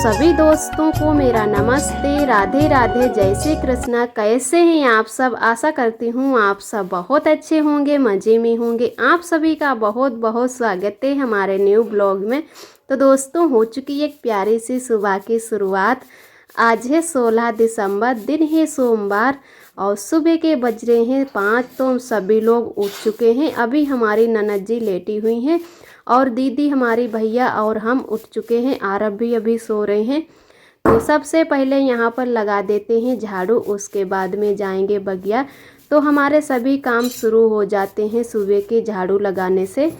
सभी दोस्तों को मेरा नमस्ते, राधे राधे, जय श्री कृष्णा। कैसे हैं आप सब? आशा करती हूँ आप सब बहुत अच्छे होंगे, मज़े में होंगे। आप सभी का बहुत बहुत स्वागत है हमारे न्यू ब्लॉग में। तो दोस्तों, हो चुकी एक प्यारी सी सुबह की शुरुआत। आज है 16 दिसंबर, दिन है सोमवार और सुबह के बज रहे हैं 5। तो सभी लोग उठ चुके हैं। अभी हमारी ननद जी लेटी हुई हैं और दीदी, हमारी भैया और हम उठ चुके हैं। आरब भी अभी सो रहे हैं। तो सबसे पहले यहाँ पर लगा देते हैं झाड़ू, उसके बाद में जाएंगे बगिया। तो हमारे सभी काम शुरू हो जाते हैं सुबह के झाड़ू लगाने से।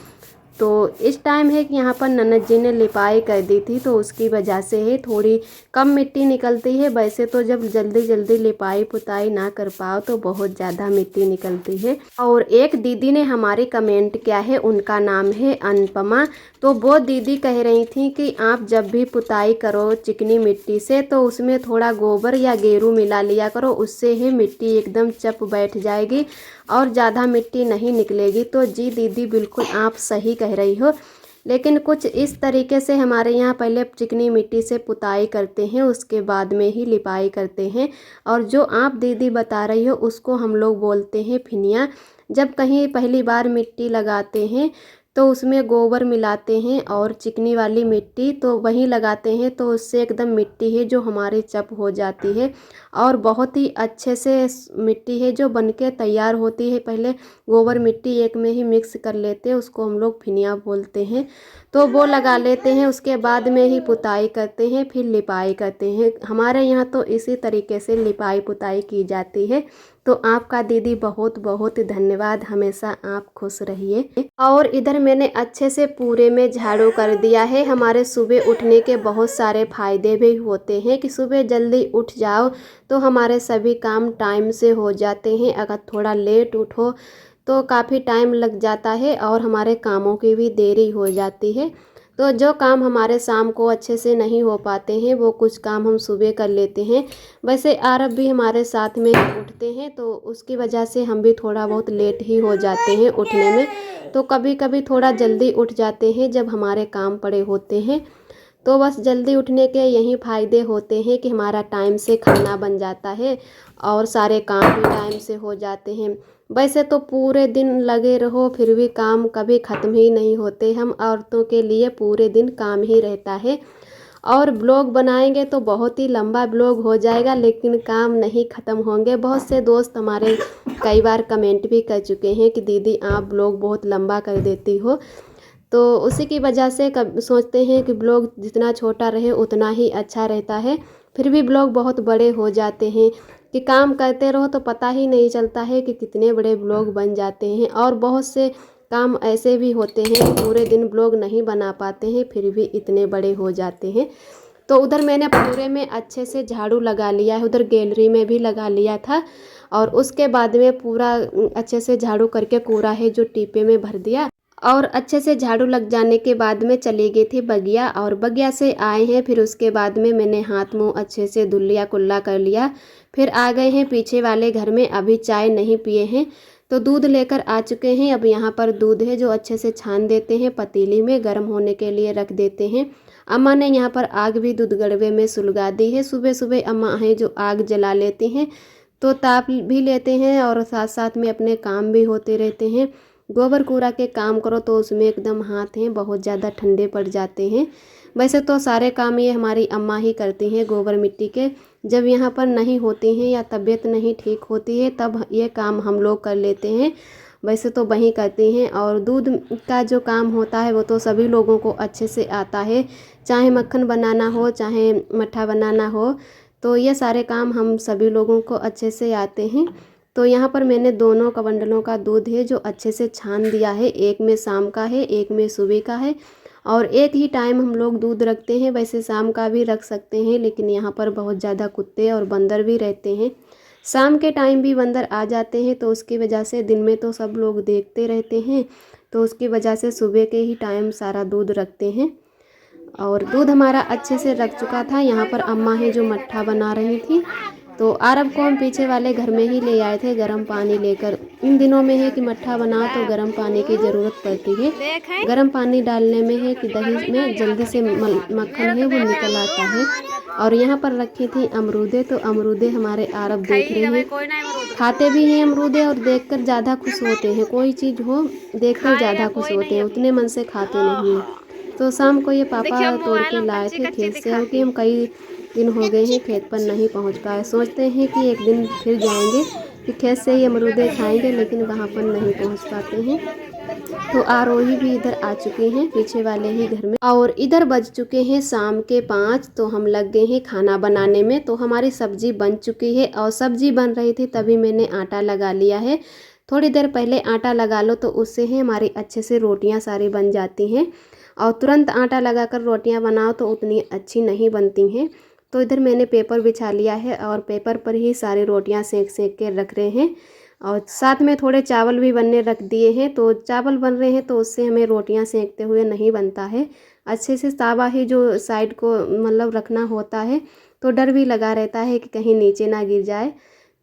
तो इस टाइम है कि यहाँ पर ननद जी ने लिपाई कर दी थी, तो उसकी वजह से है थोड़ी कम मिट्टी निकलती है। वैसे तो जब जल्दी जल्दी लिपाई पुताई ना कर पाओ तो बहुत ज़्यादा मिट्टी निकलती है। और एक दीदी ने हमारी कमेंट किया है, उनका नाम है अनुपमा। तो वो दीदी कह रही थी कि आप जब भी पुताई करो चिकनी मिट्टी से तो उसमें थोड़ा गोबर या गेरू मिला लिया करो, उससे ही मिट्टी एकदम चप बैठ जाएगी और ज़्यादा मिट्टी नहीं निकलेगी। तो जी दीदी, बिल्कुल आप सही कह रही हो। लेकिन कुछ इस तरीके से हमारे यहाँ पहले चिकनी मिट्टी से पुताई करते हैं, उसके बाद में ही लिपाई करते हैं। और जो आप दीदी बता रही हो उसको हम लोग बोलते हैं फिनिया। जब कहीं पहली बार मिट्टी लगाते हैं तो उसमें गोबर मिलाते हैं और चिकनी वाली मिट्टी तो वहीं लगाते हैं, तो उससे एकदम मिट्टी है जो हमारी चप हो जाती है और बहुत ही अच्छे से मिट्टी है जो बनके तैयार होती है। पहले गोबर मिट्टी एक में ही मिक्स कर लेते हैं, उसको हम लोग फिनिया बोलते हैं। तो वो लगा लेते हैं, उसके बाद में ही पुताई करते हैं, फिर लिपाई करते हैं। हमारे यहाँ तो इसी तरीके से लिपाई पुताई की जाती है। तो आपका दीदी बहुत बहुत धन्यवाद, हमेशा आप खुश रहिए। और इधर मैंने अच्छे से पूरे में झाड़ू कर दिया है। हमारे सुबह उठने के बहुत सारे फ़ायदे भी होते हैं कि सुबह जल्दी उठ जाओ तो हमारे सभी काम टाइम से हो जाते हैं। अगर थोड़ा लेट उठो तो काफ़ी टाइम लग जाता है और हमारे कामों की भी देरी हो जाती है। तो जो काम हमारे शाम को अच्छे से नहीं हो पाते हैं वो कुछ काम हम सुबह कर लेते हैं। वैसे आरब भी हमारे साथ में उठते हैं, तो उसकी वजह से हम भी थोड़ा बहुत लेट ही हो जाते हैं उठने में। तो कभी कभी थोड़ा जल्दी उठ जाते हैं जब हमारे काम पड़े होते हैं। तो बस जल्दी उठने के यही फ़ायदे होते हैं कि हमारा टाइम से खाना बन जाता है और सारे काम भी टाइम से हो जाते हैं। वैसे तो पूरे दिन लगे रहो फिर भी काम कभी ख़त्म ही नहीं होते। हम औरतों के लिए पूरे दिन काम ही रहता है। और ब्लॉग बनाएंगे तो बहुत ही लंबा ब्लॉग हो जाएगा, लेकिन काम नहीं ख़त्म होंगे। बहुत से दोस्त हमारे कई बार कमेंट भी कर चुके हैं कि दीदी आप ब्लॉग बहुत लंबा कर देती हो। तो उसी की वजह से कब सोचते हैं कि ब्लॉग जितना छोटा रहे उतना ही अच्छा रहता है। फिर भी ब्लॉग बहुत बड़े हो जाते हैं कि काम करते रहो तो पता ही नहीं चलता है कि कितने बड़े ब्लॉग बन जाते हैं। और बहुत से काम ऐसे भी होते हैं कि पूरे दिन ब्लॉग नहीं बना पाते हैं फिर भी इतने बड़े हो जाते हैं। तो उधर मैंने पूरे में अच्छे से झाड़ू लगा लिया है, उधर गैलरी में भी लगा लिया था। और उसके बाद में पूरा अच्छे से झाड़ू करके कूड़ा है जो टीपे में भर दिया। और अच्छे से झाड़ू लग जाने के बाद में चली गई थी बगिया, और बगिया से आए हैं। फिर उसके बाद में मैंने हाथ मुंह अच्छे से धुल लिया, कुल्ला कर लिया। फिर आ गए हैं पीछे वाले घर में, अभी चाय नहीं पिए हैं तो दूध लेकर आ चुके हैं। अब यहाँ पर दूध है जो अच्छे से छान देते हैं, पतीली में गर्म होने के लिए रख देते हैं। अम्मा ने यहाँ पर आग भी दूध गड़वे में सुलगा दी है। सुबह सुबह अम्मा हैं जो आग जला लेती हैं, तो ताप भी लेते हैं और साथ साथ में अपने काम भी होते रहते हैं। गोबर कूड़ा के काम करो तो उसमें एकदम हाथ हैं बहुत ज़्यादा ठंडे पड़ जाते हैं। वैसे तो सारे काम ये हमारी अम्मा ही करती हैं गोबर मिट्टी के। जब यहाँ पर नहीं होती हैं या तबीयत नहीं ठीक होती है तब ये काम हम लोग कर लेते हैं। वैसे तो वही करती हैं। और दूध का जो काम होता है वो तो सभी लोगों को अच्छे से आता है, चाहे मक्खन बनाना हो चाहे मट्ठा बनाना हो, तो ये सारे काम हम सभी लोगों को अच्छे से आते हैं। तो यहाँ पर मैंने दोनों कबंडलों का दूध है जो अच्छे से छान दिया है। एक में शाम का है, एक में सुबह का है। और एक ही टाइम हम लोग दूध रखते हैं, वैसे शाम का भी रख सकते हैं लेकिन यहाँ पर बहुत ज़्यादा कुत्ते और बंदर भी रहते हैं। शाम के टाइम भी बंदर आ जाते हैं तो उसकी वजह से दिन में तो सब लोग देखते रहते हैं, तो उसकी वजह से सुबह के ही टाइम सारा दूध रखते हैं। और दूध हमारा अच्छे से रख चुका था। यहाँ पर अम्मा है जो मट्ठा बना रही थी, तो आरब को हम पीछे वाले घर में ही ले आए थे गर्म पानी लेकर। इन दिनों में है कि मट्ठा बनाओ तो गर्म पानी की ज़रूरत पड़ती है। गर्म पानी डालने में है कि दही में जल्दी से मक्खन है वो निकल आता है। और यहाँ पर रखी थी अमरूदे, तो अमरूदे हमारे आरब देख रहे हैं, खाते भी हैं अमरूदे और देखकर ज़्यादा खुश होते हैं। कोई चीज़ हो देखकर ज़्यादा खुश होते हैं, उतने मन से खाते नहीं हैं। तो शाम को ये पापा तोड़ के लाए थे खेत से, क्योंकि हम कई दिन हो गए हैं खेत पर नहीं पहुंच पाए। सोचते हैं कि एक दिन फिर जाएंगे कि खेत से ही अमरूदे खाएंगे, लेकिन वहां पर नहीं पहुंच पाते हैं। तो आरोही भी इधर आ चुके हैं पीछे वाले ही घर में, और इधर बज चुके हैं शाम के 5। तो हम लग गए हैं खाना बनाने में। तो हमारी सब्जी बन चुकी है, और सब्जी बन रही थी तभी मैंने आटा लगा लिया है। थोड़ी देर पहले आटा लगा लो तो उससे ही हमारी अच्छे से रोटियां सारी बन जाती हैं, और तुरंत आटा लगाकर रोटियां बनाओ तो उतनी अच्छी नहीं बनती हैं। तो इधर मैंने पेपर बिछा लिया है और पेपर पर ही सारी रोटियां सेक सेक के रख रहे हैं, और साथ में थोड़े चावल भी बनने रख दिए हैं। तो चावल बन रहे हैं तो उससे हमें रोटियां सेकते हुए नहीं बनता है अच्छे से। तावा ही जो साइड को मतलब रखना होता है, तो डर भी लगा रहता है कि कहीं नीचे ना गिर जाए।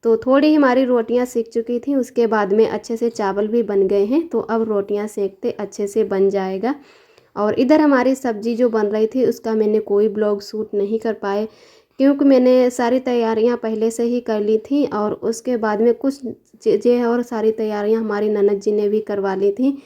तो थोड़ी हमारी रोटियां सेक चुकी थी, उसके बाद में अच्छे से चावल भी बन गए हैं। तो अब रोटियां सेकते अच्छे से बन जाएगा। और इधर हमारी सब्ज़ी जो बन रही थी उसका मैंने कोई ब्लॉग शूट नहीं कर पाए, क्योंकि मैंने सारी तैयारियां पहले से ही कर ली थी, और उसके बाद में कुछ चीज़ें और सारी तैयारियां हमारी ननद जी ने भी करवा ली थी।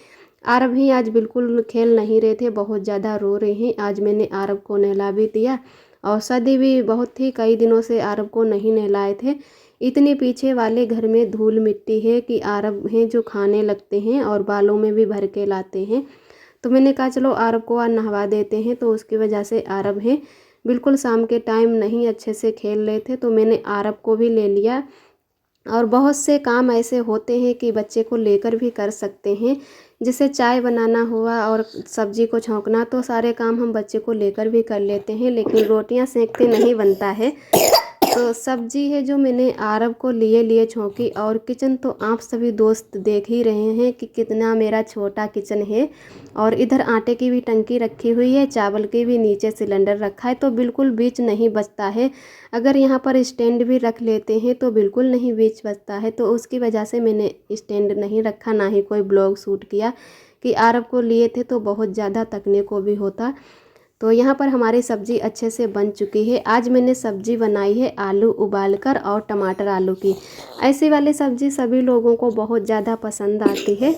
आरब भी आज बिल्कुल खेल नहीं रहे थे, बहुत ज़्यादा रो रहे हैं। आज मैंने आरब को नहला भी दिया, और सर्दी भी बहुत थी, कई दिनों से आरब को नहीं नहलाए थे। इतने पीछे वाले घर में धूल मिट्टी है कि आरब हैं जो खाने लगते हैं और बालों में भी भर के लाते हैं। तो मैंने कहा चलो आरब को आज नहवा देते हैं, तो उसकी वजह से आरब हैं बिल्कुल शाम के टाइम नहीं अच्छे से खेल रहे थे। तो मैंने आरब को भी ले लिया, और बहुत से काम ऐसे होते हैं कि बच्चे को लेकर भी कर सकते हैं, जैसे चाय बनाना हुआ और सब्जी को छौंकना, तो सारे काम हम बच्चे को लेकर भी कर लेते हैं, लेकिन रोटियां सेकते नहीं बनता है। तो सब्जी है जो मैंने आरब को लिए लिए छौंकी। और किचन तो आप सभी दोस्त देख ही रहे हैं कि कितना मेरा छोटा किचन है। और इधर आटे की भी टंकी रखी हुई है, चावल की भी नीचे सिलेंडर रखा है, तो बिल्कुल बीच नहीं बचता है। अगर यहाँ पर स्टैंड भी रख लेते हैं तो बिल्कुल नहीं बीच बचता है। तो उसकी वजह से मैंने स्टैंड नहीं रखा, ना ही कोई ब्लॉग शूट किया, कि आरब को लिए थे तो बहुत ज़्यादा तकने को भी होता। तो यहाँ पर हमारी सब्ज़ी अच्छे से बन चुकी है। आज मैंने सब्ज़ी बनाई है आलू उबालकर और टमाटर आलू की। ऐसी वाली सब्ज़ी सभी लोगों को बहुत ज़्यादा पसंद आती है।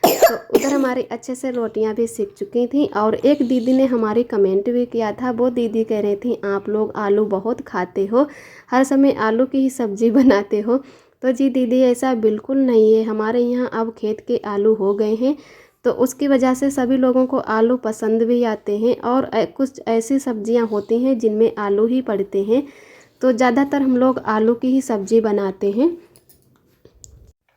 तो उधर हमारी अच्छे से रोटियां भी सीख चुकी थी। और एक दीदी ने हमारी कमेंट भी किया था, वो दीदी कह रही थी आप लोग आलू बहुत खाते हो, हर समय आलू की ही सब्ज़ी बनाते हो। तो जी दीदी ऐसा बिल्कुल नहीं है, हमारे यहाँ अब खेत के आलू हो गए हैं, तो उसकी वजह से सभी लोगों को आलू पसंद भी आते हैं। और कुछ ऐसी सब्जियां होती हैं जिनमें आलू ही पड़ते हैं, तो ज़्यादातर हम लोग आलू की ही सब्ज़ी बनाते हैं।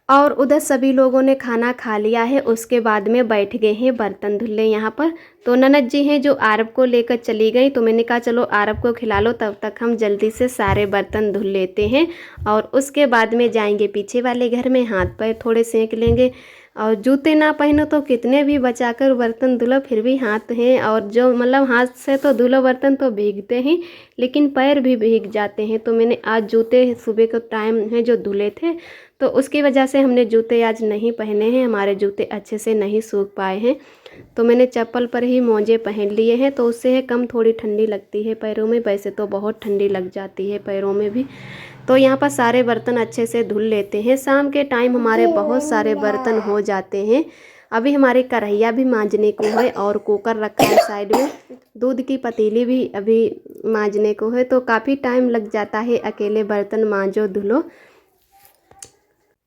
और उधर सभी लोगों ने खाना खा लिया है, उसके बाद में बैठ गए हैं बर्तन धुलने यहाँ पर। तो ननद जी हैं जो आरब को लेकर चली गई, तो मैंने कहा चलो आरब को खिला लो, तब तक हम जल्दी से सारे बर्तन धुल लेते हैं, और उसके बाद में जाएंगे पीछे वाले घर में, हाथ पैर थोड़े सेंक लेंगे। और जूते ना पहनो तो कितने भी बचाकर बर्तन धुलो फिर भी हाथ हैं, और जो मतलब हाथ से तो धुलो बर्तन तो भीगते हैं, लेकिन पैर भी भीग जाते हैं। तो मैंने आज जूते सुबह का टाइम है जो धुले थे, तो उसकी वजह से हमने जूते आज नहीं पहने हैं, हमारे जूते अच्छे से नहीं सूख पाए हैं। तो मैंने चप्पल पर ही मोजे पहन लिए हैं, तो उससे है कम थोड़ी ठंडी लगती है पैरों में, वैसे तो बहुत ठंडी लग जाती है पैरों में भी। तो यहाँ पर सारे बर्तन अच्छे से धुल लेते हैं। शाम के टाइम हमारे बहुत सारे बर्तन हो जाते हैं। अभी हमारी कढ़ैया भी मांजने को है, और कुकर रखा है साइड में, दूध की पतीली भी अभी मांजने को है। तो काफ़ी टाइम लग जाता है अकेले बर्तन मांजो धुलो।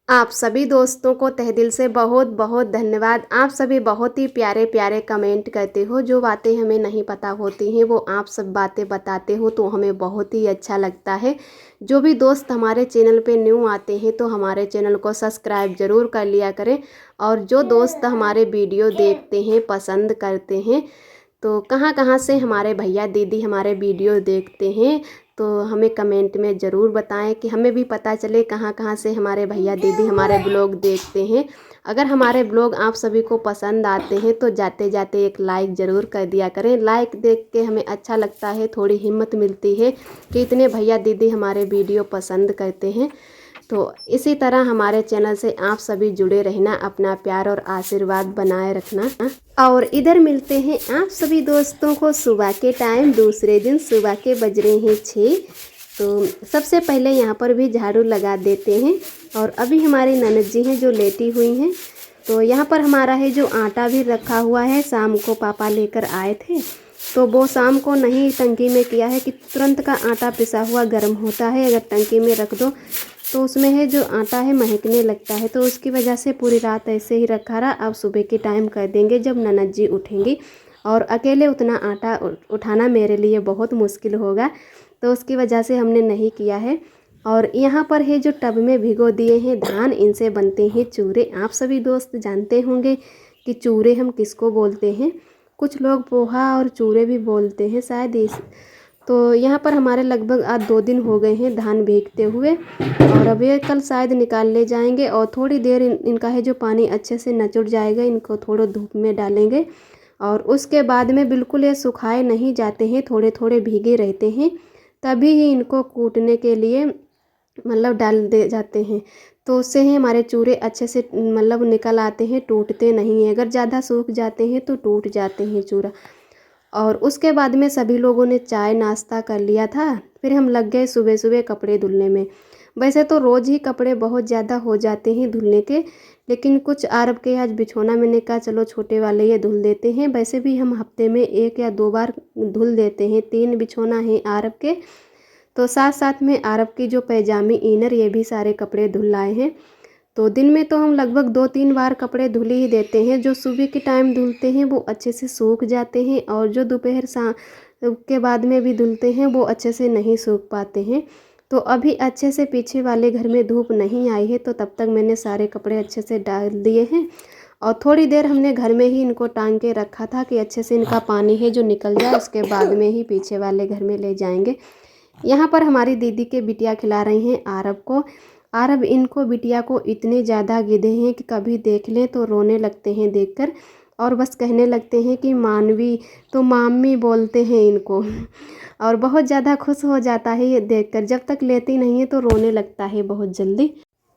आप सभी दोस्तों को तहे दिल से बहुत बहुत धन्यवाद। आप सभी बहुत ही प्यारे प्यारे कमेंट करते हो, जो बातें हमें नहीं पता होती हैं वो आप सब बातें बताते हो, तो हमें बहुत ही अच्छा लगता है। जो भी दोस्त हमारे चैनल पे न्यू आते हैं तो हमारे चैनल को सब्सक्राइब ज़रूर कर लिया करें। और जो दोस्त हमारे वीडियो देखते हैं, पसंद करते हैं, तो कहाँ कहाँ से हमारे भैया दीदी हमारे वीडियो देखते हैं, तो हमें कमेंट में ज़रूर बताएं कि हमें भी पता चले कहाँ कहाँ से हमारे भैया दीदी हमारे ब्लॉग देखते हैं। अगर हमारे ब्लॉग आप सभी को पसंद आते हैं तो जाते जाते एक लाइक ज़रूर कर दिया करें। लाइक देख के हमें अच्छा लगता है, थोड़ी हिम्मत मिलती है कि इतने भैया दीदी हमारे वीडियो पसंद करते हैं। तो इसी तरह हमारे चैनल से आप सभी जुड़े रहना, अपना प्यार और आशीर्वाद बनाए रखना। और इधर मिलते हैं आप सभी दोस्तों को सुबह के टाइम। दूसरे दिन सुबह के बज रहे हैं 6। तो सबसे पहले यहाँ पर भी झाड़ू लगा देते हैं। और अभी हमारी ननद जी हैं जो लेटी हुई हैं। तो यहाँ पर हमारा है जो आटा भी रखा हुआ है, शाम को पापा लेकर आए थे। तो वो शाम को नहीं टंकी में किया है कि तुरंत का आटा पिसा हुआ गर्म होता है, अगर टंकी में रख दो तो उसमें है जो आटा है महकने लगता है। तो उसकी वजह से पूरी रात ऐसे ही रखा रहा। अब सुबह के टाइम कर देंगे जब ननद जी उठेंगी। और अकेले उतना आटा उठाना मेरे लिए बहुत मुश्किल होगा, तो उसकी वजह से हमने नहीं किया है। और यहाँ पर है जो टब में भिगो दिए हैं धान, इनसे बनते हैं चूरे। आप सभी दोस्त जानते होंगे कि चूरे हम किसको बोलते हैं। कुछ लोग पोहा और चूरे भी बोलते हैं शायद इस। तो यहाँ पर हमारे लगभग आज 2 दिन हो गए हैं धान भीगते हुए। और अब ये कल शायद निकाल ले जाएंगे। और थोड़ी देर इनका है जो पानी अच्छे से नचुड़ जाएगा, इनको थोड़ा धूप में डालेंगे। और उसके बाद में बिल्कुल ये सुखाए नहीं जाते हैं, थोड़े थोड़े भीगे रहते हैं, तभी ही इनको कूटने के लिए मतलब डाल दे जाते हैं। तो उससे ही हमारे चूरे अच्छे से मतलब निकल आते हैं, टूटते नहीं हैं। अगर ज़्यादा सूख जाते हैं तो टूट जाते हैं चूरा। और उसके बाद में सभी लोगों ने चाय नाश्ता कर लिया था। फिर हम लग गए सुबह सुबह कपड़े धुलने में। वैसे तो रोज़ ही कपड़े बहुत ज़्यादा हो जाते हैं धुलने के, लेकिन कुछ आरब के आज बिछोना मैंने कहा चलो छोटे वाले ये धुल देते हैं। वैसे भी हम हफ्ते में 1 या 2 बार धुल देते हैं। 3 बिछोना हैं आरब के, तो साथ साथ में आरब की जो पैजामी इनर ये भी सारे कपड़े धुल लाए हैं। तो दिन में तो हम लगभग 2-3 बार कपड़े धुल ही देते हैं। जो सुबह के टाइम धुलते हैं वो अच्छे से सूख जाते हैं, और जो दोपहर के बाद में भी धुलते हैं वो अच्छे से नहीं सूख पाते हैं। तो अभी अच्छे से पीछे वाले घर में धूप नहीं आई है, तो तब तक मैंने सारे कपड़े अच्छे से डाल दिए हैं। और थोड़ी देर हमने घर में ही इनको टांग के रखा था कि अच्छे से इनका पानी है जो निकल जाए, उसके बाद में ही पीछे वाले घर में ले जाएंगे। यहाँ पर हमारी दीदी के बिटिया खिला रही हैं आरब को। आरब इनको बिटिया को इतने ज़्यादा गिदे हैं कि कभी देख लें तो रोने लगते हैं देखकर, और बस कहने लगते हैं कि मानवी, तो मामी बोलते हैं इनको। और बहुत ज़्यादा खुश हो जाता है ये देखकर। जब तक लेती नहीं है तो रोने लगता है बहुत जल्दी।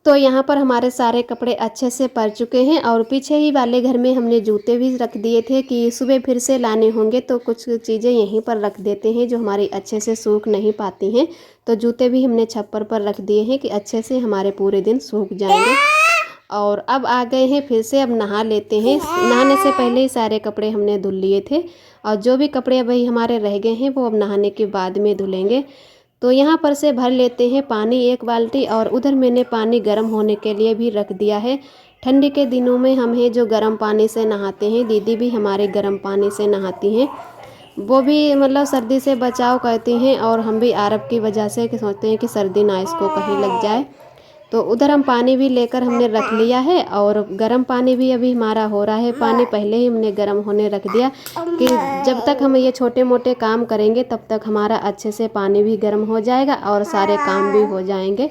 तो यहाँ पर हमारे सारे कपड़े अच्छे से पड़ चुके हैं। और पीछे ही वाले घर में हमने जूते भी रख दिए थे कि सुबह फिर से लाने होंगे, तो कुछ चीज़ें यहीं पर रख देते हैं जो हमारी अच्छे से सूख नहीं पाती हैं। तो जूते भी हमने छप्पर पर रख दिए हैं कि अच्छे से हमारे पूरे दिन सूख जाएंगे। और अब आ गए हैं फिर से, अब नहा लेते हैं। नहाने से पहले ही सारे कपड़े हमने धुल लिए थे, और जो भी कपड़े अभी हमारे रह गए हैं वो अब नहाने के बाद में धुलेंगे। तो यहाँ पर से भर लेते हैं पानी 1 बाल्टी, और उधर मैंने पानी गर्म होने के लिए भी रख दिया है। ठंडी के दिनों में हम हैं जो गर्म पानी से नहाते हैं, दीदी भी हमारे गर्म पानी से नहाती हैं। वो भी मतलब सर्दी से बचाव करती हैं, और हम भी आरब की वजह से कि सोचते हैं कि सर्दी ना इसको कहीं लग जाए। तो उधर हम पानी भी लेकर हमने रख लिया है, और गर्म पानी भी अभी हमारा हो रहा है। पानी पहले ही हमने गर्म होने रख दिया कि जब तक हम ये छोटे मोटे काम करेंगे तब तक हमारा अच्छे से पानी भी गर्म हो जाएगा और सारे काम भी हो जाएंगे।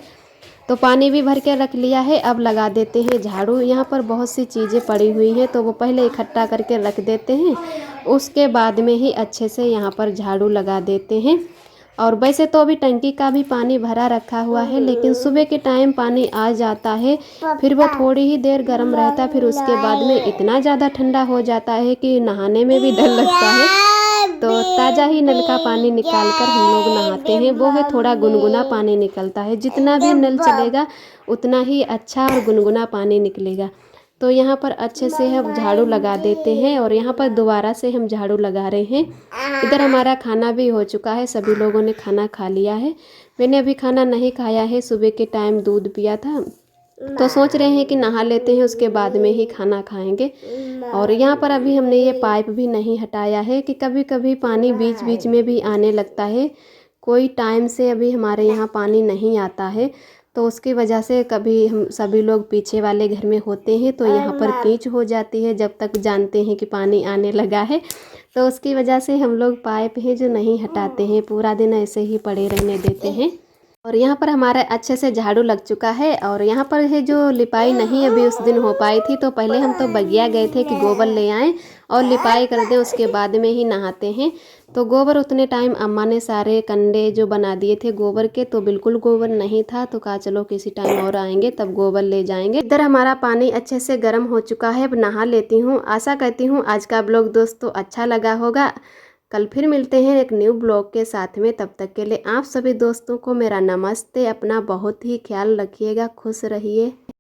तो पानी भी भर के रख लिया है। अब लगा देते हैं झाड़ू। यहाँ पर बहुत सी चीज़ें पड़ी हुई हैं, तो वो पहले इकट्ठा करके रख देते हैं, उसके बाद में ही अच्छे से यहाँ पर झाड़ू लगा देते हैं। और वैसे तो अभी टंकी का भी पानी भरा रखा हुआ है, लेकिन सुबह के टाइम पानी आ जाता है, फिर वो थोड़ी ही देर गर्म रहता है, फिर उसके बाद में इतना ज़्यादा ठंडा हो जाता है कि नहाने में भी डर लगता है। तो ताज़ा ही नल का पानी निकाल कर हम लोग नहाते हैं। वो है थोड़ा गुनगुना पानी निकलता है, जितना भी नल चलेगा उतना ही अच्छा और गुनगुना पानी निकलेगा। तो यहाँ पर अच्छे से हम झाड़ू लगा देते हैं, और यहाँ पर दोबारा से हम झाड़ू लगा रहे हैं। इधर हमारा खाना भी हो चुका है, सभी लोगों ने खाना खा लिया है। मैंने अभी खाना नहीं खाया है, सुबह के टाइम दूध पिया था, तो सोच रहे हैं कि नहा लेते हैं उसके बाद में ही खाना खाएंगे। और यहाँ पर अभी हमने ये पाइप भी नहीं हटाया है कि कभी कभी पानी बीच बीच में भी आने लगता है। कोई टाइम से अभी हमारे यहाँ पानी नहीं आता है, तो उसकी वजह से कभी हम सभी लोग पीछे वाले घर में होते हैं तो यहाँ पर कीच हो जाती है। जब तक जानते हैं कि पानी आने लगा है तो उसकी वजह से हम लोग पाइप है जो नहीं हटाते हैं, पूरा दिन ऐसे ही पड़े रहने देते हैं। और यहाँ पर हमारा अच्छे से झाड़ू लग चुका है। और यहाँ पर है जो लिपाई नहीं अभी उस दिन हो पाई थी, तो पहले हम तो बगिया गए थे कि गोबर ले आएँ और लिपाई कर दें, उसके बाद में ही नहाते हैं। तो गोबर उतने टाइम अम्मा ने सारे कंडे जो बना दिए थे गोबर के, तो बिल्कुल गोबर नहीं था, तो कहा चलो किसी टाइम और आएंगे तब गोबर ले जाएंगे। इधर हमारा पानी अच्छे से गर्म हो चुका है, अब नहा लेती हूँ। आशा करती हूँ आज का ब्लॉग दोस्तों अच्छा लगा होगा। कल फिर मिलते हैं एक न्यू ब्लॉग के साथ में, तब तक के लिए आप सभी दोस्तों को मेरा नमस्ते। अपना बहुत ही ख्याल रखिएगा, खुश रहिए।